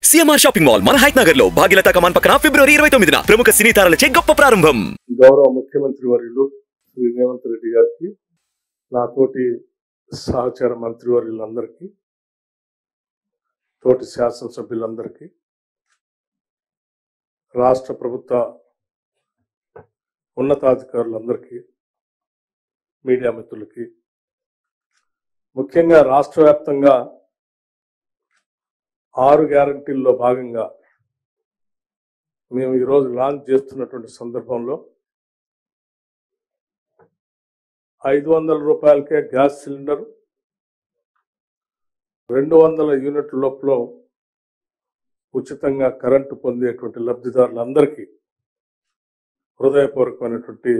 CMR shopping mall మన height Nagar లో భాగ్యలతా కమాన్ పక్కన ఫిబ్రవరి 29న ప్రముఖ సినీ తారలచే గొప్ప ప్రారంభం. గౌరవ ముఖ్యమంత్రి వర్యులు శ్రీ రేవంత్ రెడ్డి గారికి, నాతోటి సహచర మంత్రివర్యులందరికీ, తోటి శాసనసభ్యులందరికీ, రాష్ట్ర ప్రభుత్వ ఉన్నతాధికారులందరికీ, మీడియా మిత్రులకి, ముఖ్యంగా రాష్ట్ర వ్యాప్తంగా 6 గ్యారంటీల్లో భాగంగా మేము ఈరోజు లాంచ్ చేస్తున్నటువంటి సందర్భంలో 500 రూపాయలకే గ్యాస్ సిలిండర్, 200 యూనిట్ల లోపల ఉచితంగా కరెంటు పొందేటువంటి లబ్ధిదారులందరికీ హృదయపూర్వకమైనటువంటి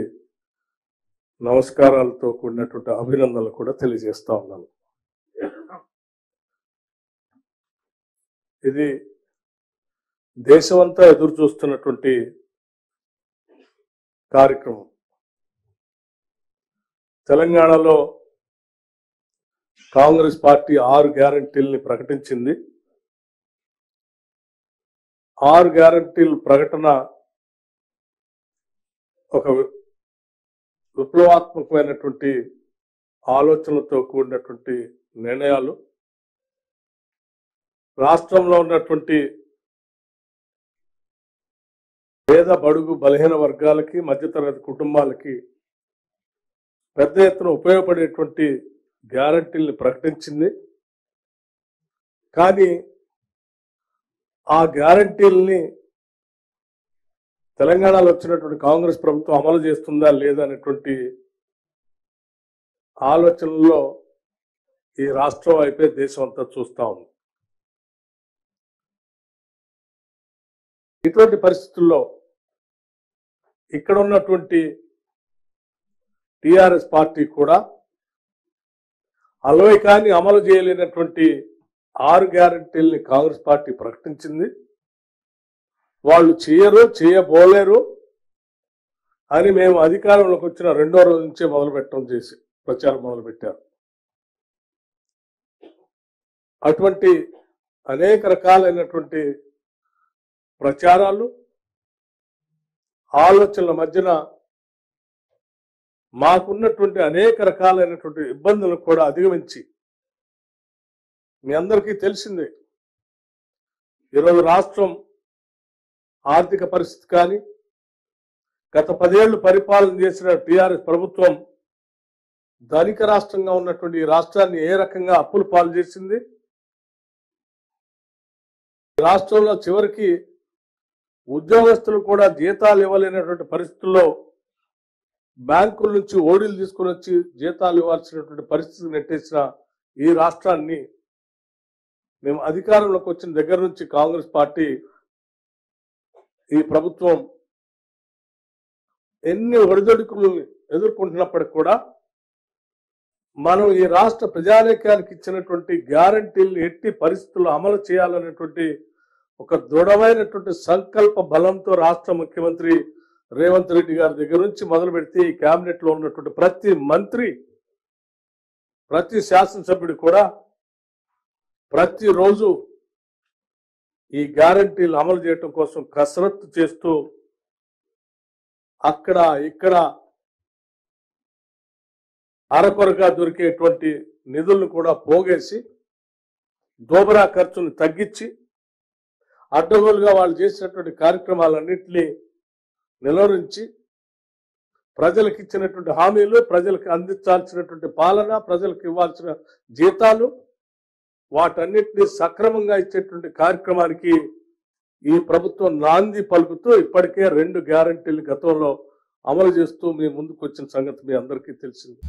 నమస్కారాలతో కూడినటువంటి అభినందనలు కూడా తెలియజేస్తా ఉన్నాను. ఇది దేశమంతా ఎదురు చూస్తున్నటువంటి కార్యక్రమం. తెలంగాణలో కాంగ్రెస్ పార్టీ 6 గ్యారంటీల్ని ప్రకటించింది. 6 గ్యారంటీల ప్రకటన ఒక విప్లవాత్మకమైనటువంటి ఆలోచనలతో కూడినటువంటి నిర్ణయాలు. రాష్ట్రంలో ఉన్నటువంటి పేద బడుగు బలహీన వర్గాలకి, మధ్యతరగతి కుటుంబాలకి పెద్ద ఎత్తున ఉపయోగపడేటువంటి గ్యారంటీల్ని ప్రకటించింది. కానీ ఆ గ్యారంటీల్ని తెలంగాణలో వచ్చినటువంటి కాంగ్రెస్ ప్రభుత్వం అమలు చేస్తుందా లేదా అనేటువంటి ఆలోచనలో ఈ రాష్ట్రం వైపే దేశం అంతా చూస్తా ఉంది. ఇటువంటి పరిస్థితుల్లో ఇక్కడ ఉన్నటువంటి టిఆర్ఎస్ పార్టీ కూడా అలవైకాన్ని అమలు చేయలేనటువంటి 6 గ్యారంటీల్ని కాంగ్రెస్ పార్టీ ప్రకటించింది. వాళ్ళు చేయబోలేరు అని మేము అధికారంలోకి వచ్చిన 2వ రోజు నుంచే ప్రచారం మొదలుపెట్టారు. అటువంటి అనేక రకాలైనటువంటి ప్రచారాలు, ఆలోచనల మధ్యన మాకున్నటువంటి అనేక రకాలైనటువంటి ఇబ్బందులను కూడా అధిగమించి, మీ అందరికీ తెలిసిందే, ఈరోజు రాష్ట్రం ఆర్థిక పరిస్థితి కానీ, గత 10 ఏళ్లు పరిపాలన చేసిన టిఆర్ఎస్ ప్రభుత్వం ధనిక రాష్ట్రంగా ఉన్నటువంటి ఈ రాష్ట్రాన్ని ఏ రకంగా అప్పుల పాలు చేసింది. రాష్ట్రంలో చివరికి ఉద్యోగస్తులు కూడా జీతాలు ఇవ్వలేనటువంటి పరిస్థితుల్లో బ్యాంకుల నుంచి ఓడీలు తీసుకుని వచ్చి జీతాలు ఇవ్వాల్సినటువంటి పరిస్థితి నెట్టేసిన ఈ రాష్ట్రాన్ని మేము అధికారంలోకి వచ్చిన దగ్గర నుంచి కాంగ్రెస్ పార్టీ, ఈ ప్రభుత్వం ఎన్ని ఒడిదొడుకులు ఎదుర్కొంటున్నప్పటికీ కూడా మనం ఈ రాష్ట్ర ప్రజానీకానికి ఇచ్చినటువంటి గ్యారంటీలను ఎట్టి పరిస్థితుల్లో అమలు చేయాలనేటువంటి ఒక దృఢమైనటువంటి సంకల్ప బలంతో రాష్ట్ర ముఖ్యమంత్రి రేవంత్ రెడ్డి గారి దగ్గర నుంచి మొదలు పెడితే ఈ కేబినెట్ లో ఉన్నటువంటి ప్రతి మంత్రి, ప్రతి శాసనసభ్యుడు కూడా ప్రతిరోజు ఈ గ్యారంటీలు అమలు చేయడం కోసం కసరత్తు చేస్తూ అక్కడ ఇక్కడ అరకొరగా దొరికేటువంటి నిధులను కూడా పోగేసి దోబరా ఖర్చును తగ్గించి అడ్డగోలుగా వాళ్ళు చేసినటువంటి కార్యక్రమాలన్నింటినీ నిలువరించి ప్రజలకు ఇచ్చినటువంటి హామీలు, ప్రజలకు అందించాల్సినటువంటి పాలన, ప్రజలకు ఇవ్వాల్సిన జీతాలు, వాటన్నిటినీ సక్రమంగా ఇచ్చేటువంటి కార్యక్రమానికి ఈ ప్రభుత్వం నాంది పలుకుతూ ఇప్పటికే 2 గ్యారంటీలు గతంలో అమలు చేస్తూ మీ ముందుకు వచ్చిన సంగతి మీ అందరికీ తెలిసింది.